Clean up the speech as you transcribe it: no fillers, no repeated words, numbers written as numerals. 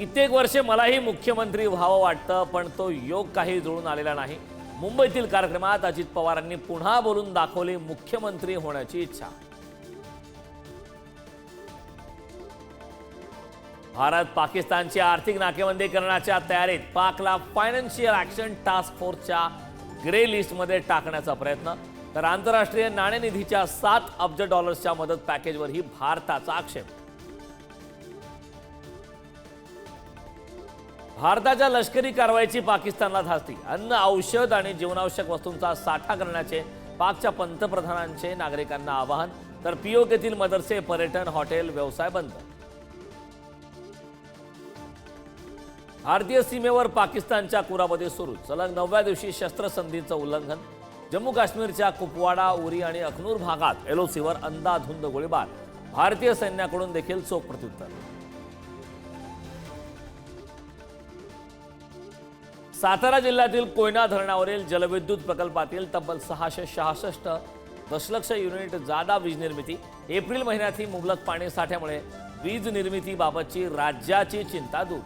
कित्येक वर्षे मलाही मुख्यमंत्री व्हावं वाटतं, पण तो योग काही जुळून आलेला नाही। मुंबईतील कार्यक्रमात अजित पवारांनी पुन्हा बोलून दाखवली मुख्यमंत्री होण्याची इच्छा। भारत पाकिस्तानची आर्थिक नाकेबंदी करण्याच्या तयारीत। पाकला फायनान्शियल ॲक्शन टास्क फोर्सच्या ग्रे लिस्टमध्ये टाकण्याचा प्रयत्न। तर आंतरराष्ट्रीय नाणेनिधीच्या 7 अब्ज डॉलर्सच्या मदत पॅकेजवरही भारताचा आक्षेप। भारताच्या लष्करी कारवाईची पाकिस्तानला धास्ती। अन्न, औषध आणि जीवनावश्यक वस्तूंचा साठा करण्याचे पाकच्या पंतप्रधानांचे नागरिकांना आवाहन। तर पीओकेतील मदरसे, पर्यटन, हॉटेल व्यवसाय बंद। भारतीय सीमेवर पाकिस्तानच्या कुरापती सुरू। सलग 9व्या दिवशी शस्त्रसंधीचं उल्लंघन। जम्मू काश्मीरच्या कुपवाडा, उरी आणि अखनूर भागात एलओसीवर अंधाधुंद गोळीबार। भारतीय सैन्याकडून देखील चोख प्रत्युत्तर। सातारा जिल्ह्यातील कोयना धरणावरील जलविद्युत प्रकल्पातील तब्बल 666 दशलक्ष युनिट जादा वीज निर्मिती। एप्रिल महिन्यात ही मुबलक पाणी साठ्यामुळे वीज निर्मितीबाबतची राज्याची चिंता दूर।